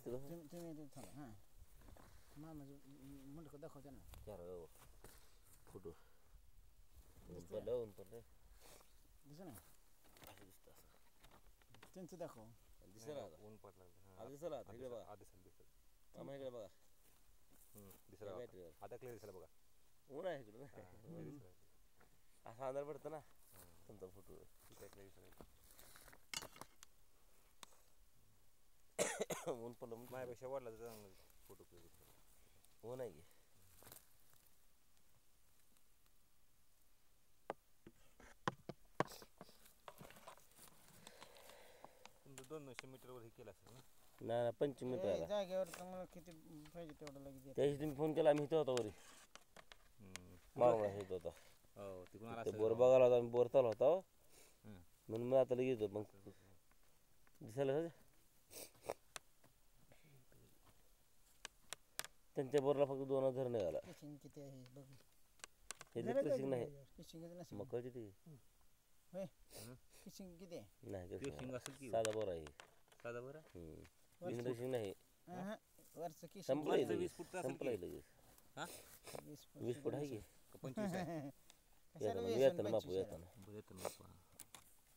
दिसतं का तुम्ही इथे थांबा हां मामाचं मुंडकं दाखव त्यांना चार फोटो दिसतंय? ऊन पडलं दिसं ना असं दिसतं असं त्यांचं दाखव दिसेल आता ऊन पडलं आता दिसेल आता इकडे बघा दिसेल दिसेल मामा इकडे बघा दिसेल बॅटरीवर आता क्लिअर दिसेल बघा ऊन आहे इकडं असा अंधार पडतं ना तुमचा फोटो ऊन पडलं म्हणून माझ्यापेक्षा वाढला तर चांगलं फोटो क्लिअर ऊन आहे की तुमचं 200 मीटरवर हे केलं असेल ना नाही 25 मिनिटं आला जागेवर तुम्हाला किती पाहिजे तेवढं लगेच देतो. त्याशी तुम्ही फोन केला आम्ही इथं होता वरी मामा येत होता हो तिकडून आला ते असेल बोर बघायला होता आम्ही बोर चालू होता हं. म्हणून मग आता लगेच येतो मग दिसायला का? त्यांच्या बोरला फक्त 2000 निघाला फिशिंग किती आहे बघ हे कृषिक नाही फिशिंग नसेल मग कळते ते होय फिशिंग किती आहे नाही Fishing कृषिक असेल की साधा बोर आहे साधा बरं कृषिक नाही वरचं किशिंग संपलंय वरचं 20 लगेच फूट असेल संपलंय की? लगेच हां 20 फूट आहे की 25 आहे कशाला येताना वीस येताना आणि बापू 25 येताना बरं येतं मग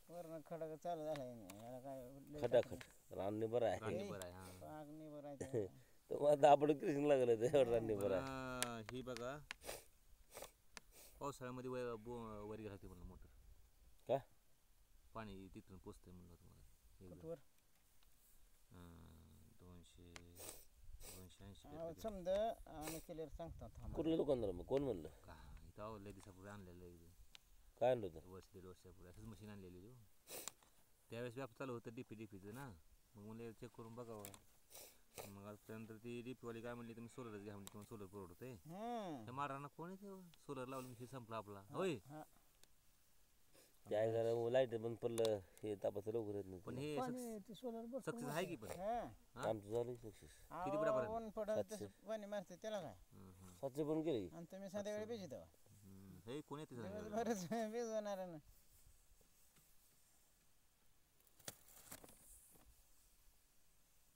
वरनं खडा चालू झालाय याला काय लय खटाखट राननी बरं आहे राणी बरं आहे हां पागणी भरायचं तर मग दाबड कृषिक लागलं ते राननी बरं आहे पण ही बघा पावसाळ्यामध्ये वरी राहते म्हणलं मोटर का पाणी तिथून पोचतंय म्हणलं तुम्हाला कुठवर 280 समजा आम्ही क्लिअर सांगतो थांबा कुठलं दुकानदार मग कोण म्हणलं का इथं लय दिवसापूर्वी आणलेलं आहे काय आणलं होतं वर्ष 1.5 वर्षापूर्वी असंच मशीन आणलेली हो त्यावेळेस व्याप चालू होतं डीपीचं ना मग मला चेक करून बघावं मग त्यानंतर ती डीपीवाली काय म्हणली तुम्ही सोलरच घ्या म्हणजे तुम्हाला सोलर परवडत आहे त्या मारांना कोण आहे सोलर लावलं हे संपलं आपला होय त्या जरा लाईट बंद पडलं हे तापाचं लवकर येत नाही पण हे सक्सेस आहे की पण आमचं झालं सक्सेस किती फुटापर्यंत? ऊन पडत तसं पाणी मारते त्याला काय 700 पण केले आणि तुम्ही संध्याकाळी भिजत हे कोण येते दिवसभरच भिजवणार ना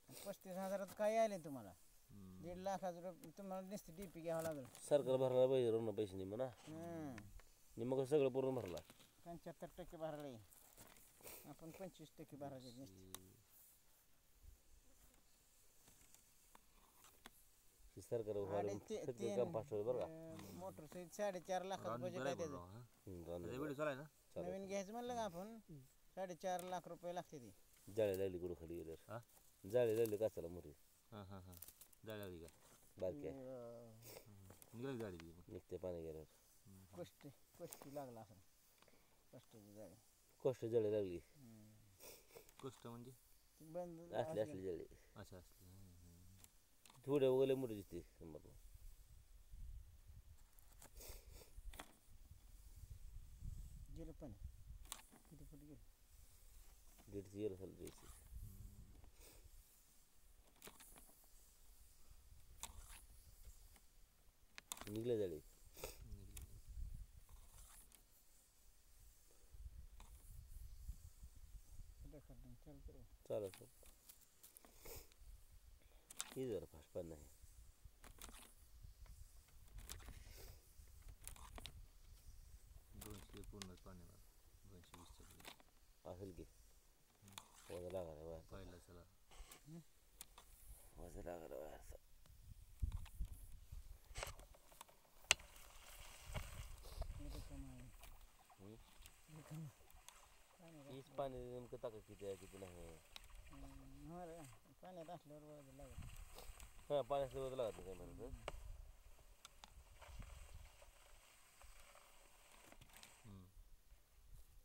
35,000 काय आले तुम्हाला 1.5 लाखाचं तुम्हाला नुसती डीपी घ्यावं लागेल सरकार भरायला पाहिजे रोना पैसे निम्म ना निम्म कसं सगळं पूर्ण भरला 75% भरायला आपण 25% भरायचे नुसते सरकार भरायला काम पाठवलं बरं का मोटर सहित 4.5 लाखाचं बजेट आहे त्याचं व्हिडिओ चालाय ना नवीन घ्यायचं म्हणलं का आपण 4.5 लाख रुपये लागते ती जाळे लागली कुठं खाली गेल्यावर जाळे लागली काचाला मोठी हां हां हां जाळी का बारकी निघाली गाडी निघते पाणी गेल्यावर कष्टी लागला असं कष्टाची जाळी कष्ट जाळे लागली कष्ट म्हणजे ती बंद असली जाळे अच्छा असली थोड्या वगैरे मोठी दिसते समजा गेलं पण किती फूट गेलं 1.5 गेलं झालं जायचं निघले जाळे चालत ही जरा फास्ट पण नाही 200 पूर्णच पाण्याला 220 असेल की वजा लागायला बाहेर पाहिलं चला वजा लागायला बाहेरचा हीच पाणी नेमकं टाका किती आहे किती नाही पाण्यात असल्यावर लागत हां पाणी असल्यावर वजा लागत नाही काय म्हणत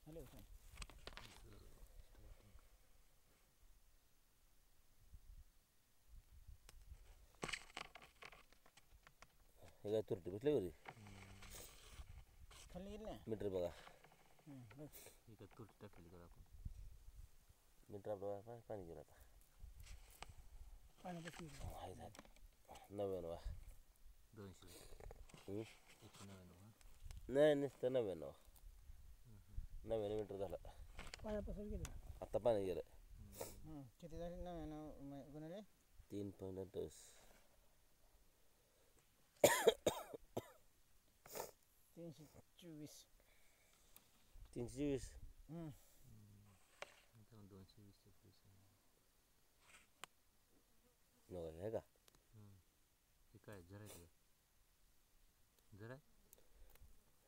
हॅलो हे काय तुरटी बसले घरी खाली येईल ना मीटर बघा एका तुरटी टाकली का आपण मीटर आपलं पाणी गेलं आता पाणी बसली आहे झालं 99 200 199 नाही नुसतं 99 मीटर झालं पाण्यापासून गेलं आता पाणी गेलं किती झाले 99 गुणिले 3.28. 324. 320. हम्म. मित्रांनो 220 चे पुढे नको आहे का हे काय जरा आहे जरा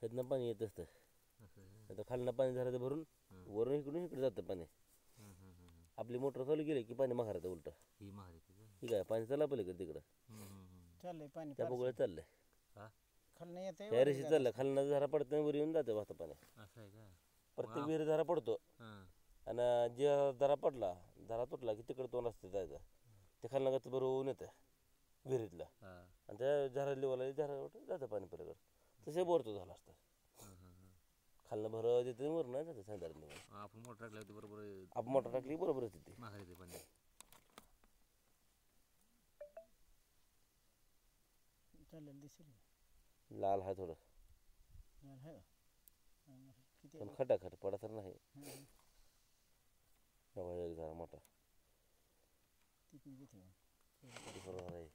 ह्यातनं पाणी येत असतं. असं आहे. आता खालनं पाणी झालं भरून वरून इकडून इकडे जातं पाणी. आपली मोटर चालू केली की पाणी माघारायचं उलटं. ही महार येते का ठीक आहे पाणी चाललं पलीकडे तिकडं चाललंय पाणी त्या बघूया चाललंय हा खालनं येतंय त्या रेषेत चाललं खालनं झरा पडतं वर येऊन जातं वाहतं पाणी. असं आहे का प्रत्येक विहीर झरा पडतो हां आणि जे झरा पडला झरा तुटला की तिकडे दोन रस्ते जायचं ते खालनं गच भरून येतं विहिरीतलं हां आणि त्या झरा लेवला झरावर जातं पाणी पलीकडं तसे बोरतो झाला असतं. खालनं भरत येते वर नाही जातं साधारण आपण मोटर टाकल्या होती बरोबर आपण मोटर टाकली बरोबर येते ती. महार येते पाणी चालेल दिसेल लाल आहे थोडं आहे का किती पण खटाखट पडा तर नाही. हम्म. बघा एक झरा मोठा तिथून किती दुसरा झरा आहे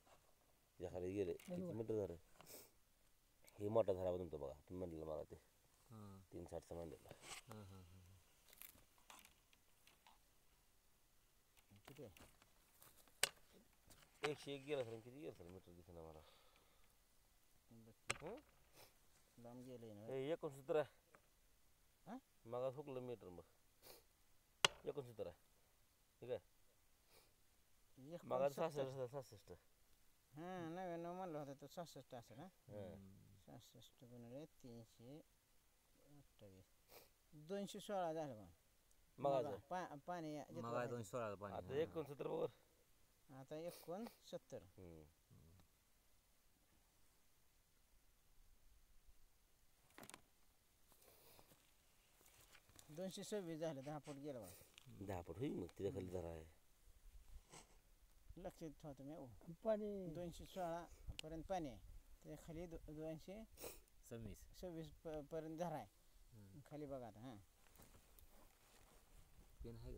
त्या खाली गेले किती मीटर झालं हे मोठा झरा बनतो बघा तुम्ही म्हणलेलं मला ते हां 360चं म्हणलेलं हां हां किती आहे 101 गेला सर किती गेलं सर मीटर दिसेना मला लांब गेले ना 69 आहे हां मग हुकलं मीटर मग 69 आहे ठीक आहे मग 66 हां 99 म्हणलं होतं तो 66 असेल ना हां 66 गुणिले 328 216 झालं मग पाणी मग आहे 216 पाणी आता 69 बरोबर आता 69 226 झालं 10 फूट गेलं बघा 10 फूट होईल मग तिच्या खाली झरा आहे लक्षात ठेवा तुम्ही पाणी 216 पर्यंत पाणी आहे त्याच्या खाली 226 पर्यंत झरा आहे खाली बघा आता हां पेन आहे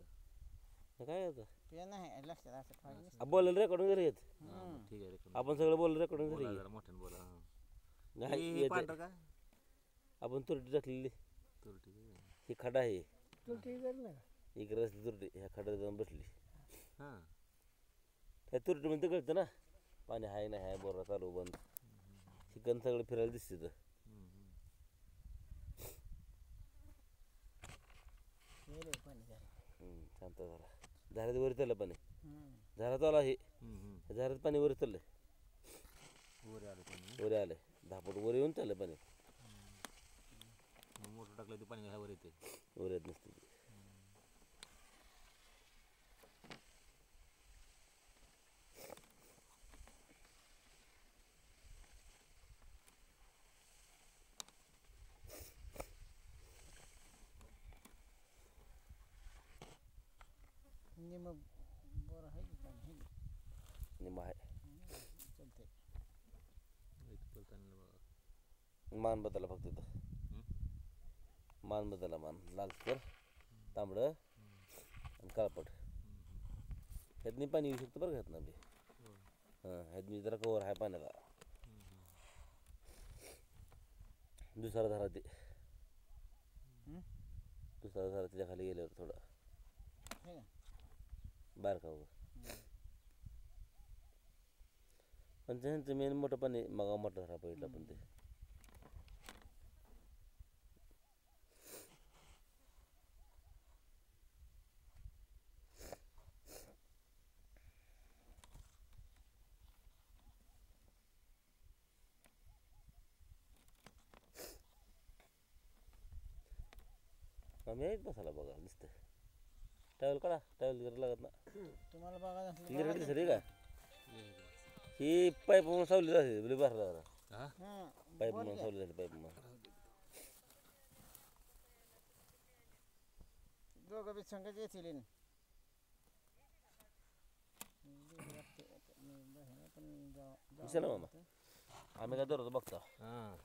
का काय होतं ते नाही लक्षात असं ठेवायचं बोलायला रेकॉर्डिंग झाली आहेत ठीक आहे रेकॉर्ड आपण सगळं बोललं रेकॉर्डिंग झाली जरा मोठ्याने बोला हां नाही हे येते. पांढरं का आपण तुरटी टाकलेली तुरटी का ही खडा आहे तुरटी ना इकडे रस्ते तुरटी ह्या खड्यात जाऊन बसली हां त्या तुरटीमध्ये कळतं ना पाणी आहे नाही आहे बोरा चालू बंद चिकन सगळं फिरायला दिसते तर पाणी झालं शांत झाला झाडात वर चाललं पाणी हम्म. झाडात आला हे झाडात पाणी वर चाललंय वर आलं पाणी वर आलंय 10 फूट वर येऊन चाललं पाणी मग मोटर टाकलं ते पाणी वर येते वर येत नसते ते. मग बरं आहे की पाणी आहे की? निम्मा आहे चालतंय इथं पलताना बघा मान बदला फक्त इथं मान बदला मान लालसर तांबडं आणि काळपट ह्यातनी पाणी येऊ शकतं बरं का ह्यातनं बी हां ह्यातनी जरा कवर आहे पाण्याला दुसरा धारा ते दुसरा धारा त्याच्या खाली गेल्यावर थोडं आहे का बारका वगैरे पण त्यांचं मेन मोठं पाणी मग मोठा धारा बघितला पण ते आम्ही आहेत बसायला बघा दिसतं टावेल काढा टावेल जरा लागत ना तुम्हाला बघायचं असलं क्लिअर बघा. दिसते का ही पाईप म्हणून सावली जाते बरे बाहेर जरा हां हां पाईप बोल म्हणून की. सावली जाते पाईप म्हणून दोघं बी संघच येतील इन. दिसेल ना मामा आम्ही काय धरतो बघता हां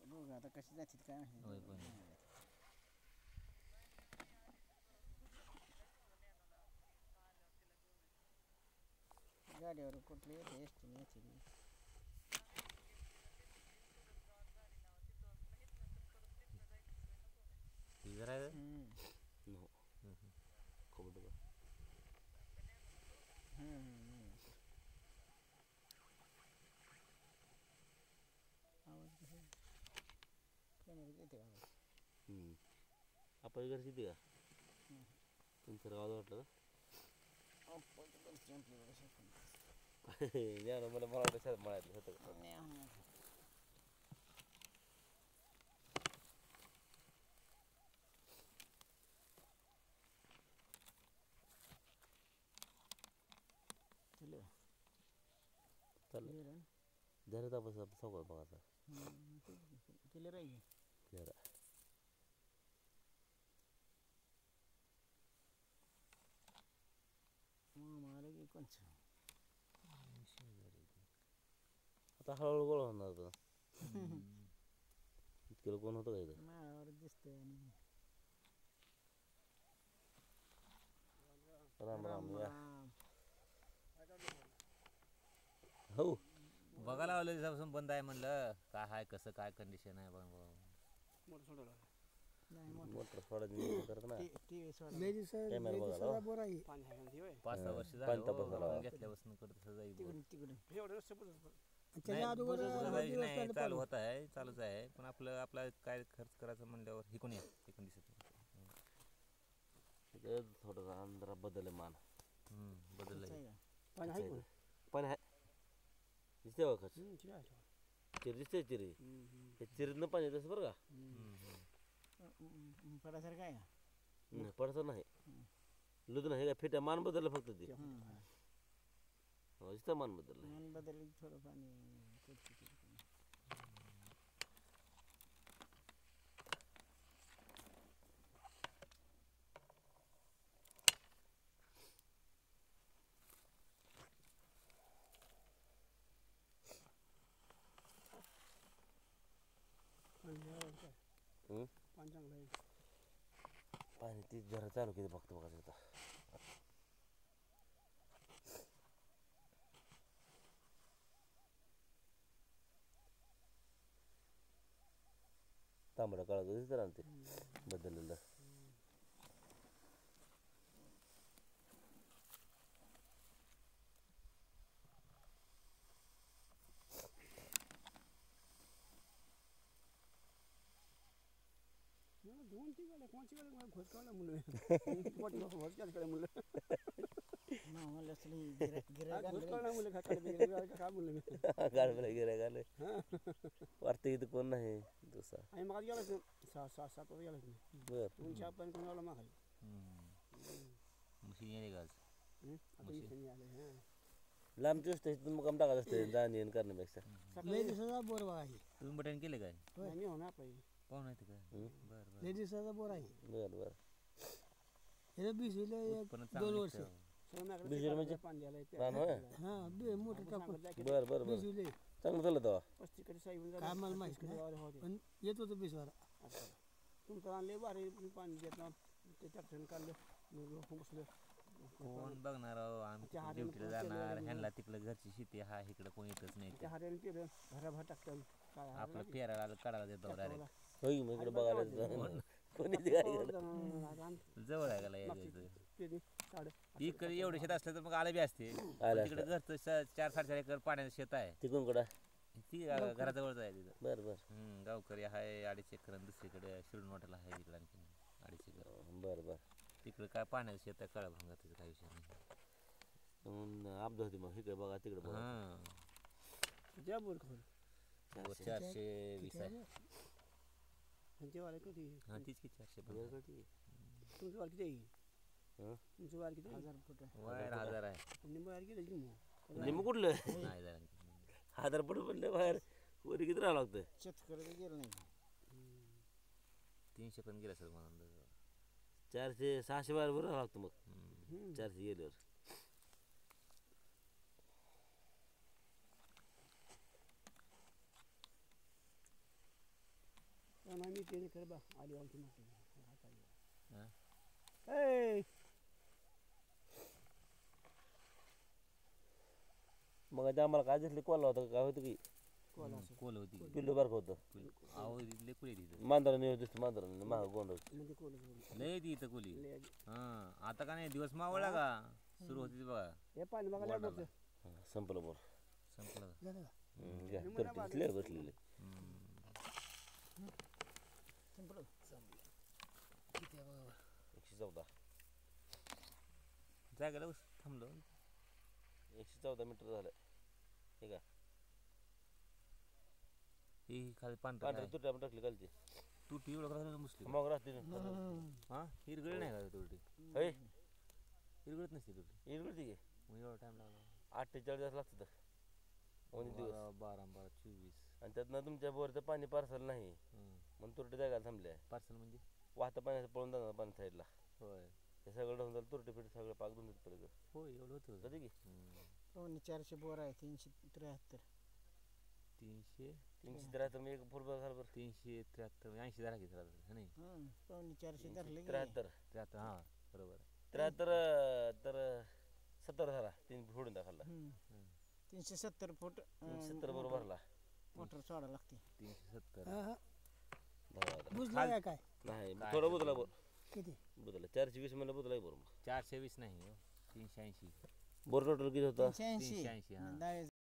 बघू आता कशी जातील काय माहिती. होय पण गाडीवर कुठली येते एस टी याची ती जरा नो खबर बघा आवाज कसं कॅमेरा येते का आवाज आपण घरची येते का तुमच्या गावात वाटलं या ना मला वाटतं शाळेत म्हणायचं होतं चालेल झालं तर आपण सगळं बघायचं क्लिअर आहे क्लिअर मला की कोणचं आता हळूहळू गोळा होणार होतं इतकं कोण होतं का इथं माळावर दिसतंय आणि राम राम या राम. हो बघायला लावलं दिवसापासून बंद आहे म्हणलं काय आहे कसं काय कंडिशन आहे बघ नाही मोटर सोडायचं करत ना टी सोडा कॅमेरा बघायला बरं आहे 5-6 वर्ष पाणी झालं तपासायला लावा. घेतल्यापासून करत तसं जाईल तिकडून तिकडून नाही चालू होत आहे चालूच आहे पण आपला काय खर्च करायचं म्हणल्यावर हे कोणी दिसत थोडासा जरा बदल आहे मान बदललं पण आहे दिसते बघ चिर दिसते चिरी हे चिरीतनं पाणी तसं बरं का पडासारखं आहे नाही पडसं नाही लुदून हे काय फिट्या मान बदललं फक्त ते दिसतं मान बदललं मन बदल थोडं पाणी पडतं तिकडे. पाणी ती जरा चालू किती बघतो बघा आता तांबडा काळा दिसतं ना ते बदललेलं म्हणलं असलं गिऱ्हाईक गाडीला गिऱ्हाईक आलं वाटतं इथं कोण नाही दुसरा बर मशीन येते का लांबची गोष्ट आहे तुम्ही मुकाम टाकत असते जाण येण करण्यापेक्षा लय दिवसाचा बोर बघा हे तुम्ही बटन केले काय मी होणार पाहिजे पाहून येते काय बरं लय दिवसाचा बोर आहे बरं बरं ह्याला भिजविलं पण 2 वर्ष बिजूर म्हणजे रान होय हा मोठं टाकून बरं बरं बरं भिजविले चांगलं चाललं तेव्हा काय मला माहित नाही पण येत होतं भिजवायला तुमचं आणले बारे पाणी देत ना ते ट्रॅक्टरने काढलं बसलं कोण बघणार अहो, आम्ही ड्युटीला जाणार ह्यांना तिकडं घरची शेती हा इकडं कोण येतच नाही त्या हाऱ्याने केलं भराभर टाकतं काय आपलं पेरायला काढायला देतो डायरेक्ट होय मग इकडे बघायला कोणी काय केलं जवळ आहे का यायचं पेरी काढ इकडे एवढे शेत असलं तर मग आले बी असते आलं तिकडे घरचं 4-4.5 एकर पाण्याचं शेत आहे तिकडून कुठं ती घराजवळच आहे तिथं बरं बरं गावकरी आहे 2.5 एकर आणि दुसरीकडे शिरून वाटेला आहे इकडे आणखी 2.5 एकर बरं बरं तिकडे काय पाण्याचं शेत आहे काळा भांगा त्याचं काही विषय नाही आपदा होती मग इकडे बघा तिकडे बघा हां द्या बोर खबर 420 आहे त्यांचे वाले किती हां तीच की 450 तुमचं वार किती आहे हं? तुमचं वार किती 1000 फूट वायर 1000 आहे निंब वार किती की मग लिंबू कुठलं नाही जरा 1000 फूट पडले बाहेर वरी किती राहावं लागतं शेतकऱ्याचं गेलं नाही 300 पण गेला सर मला 400-600 बाहेर बरं राहावं लागतं मग 400 गेल्यावर मी ते कर बा आली आमची माती हां ए मग आम्हाला काय दिसले कोला होता काय होतं की कोल होती की. पिल्लू बारकं होतं अहो इथले कुली तिथं मांजराने येऊ दिसतं मांजराने महाग गोंड होती म्हणजे कोण लय ती इथं कुली हां आता का नाही दिवस मावळला का सुरू होती ती बघा हे पाणी बघायला वाढायला. संपलं बोर संपलं का? झालं का? घ्या बसले बसलेले संपलं. 114 जागेला बस थांबलो 114 मीटर झालं ठीक आहे ही खाली पांढरं पांढरी काय? तुरटी आपण टाकली कालची तू टी एवढं करायला मुसली मग राहते ना हां हिरगळ नाही का तुरटी होय हिरगळत नसते तुरटी इरगळती की मग एवढा टाईम लागला 48 तास लागतं दोन्ही दिवस 12 24 आणि त्यातनं तुमच्या बोरचं पाणी पार्सल नाही म्हणून तुरटी जायला थांबले पार्सल म्हणजे वाहतं पाण्याचं पळून जाणार पाणी साईडला होय हे सगळं ढवून झालं तुरटी फिट सगळं पाक धुंदत पडलं होय एवढं होतं जाते की पावणे 400 बोर आहे 373. 300 373 मी एक फुल बरोबर 373 80 धरा घेतला नाही पावणे 400 धरले की 73 त्यात हां बरोबर 73 तर 70 झाला 3 फोडून दाखवला 370 फूट 370 बरोबर भरला मोटर सोडा लागते. 370 धन्यवाद बुजला काय नाही थोडं बुदला बोर किती बुदला 420 म्हणलं बुदला बोर मग 420 नाही हो 380 बोर टोटल किती होता 380 380 हां दहा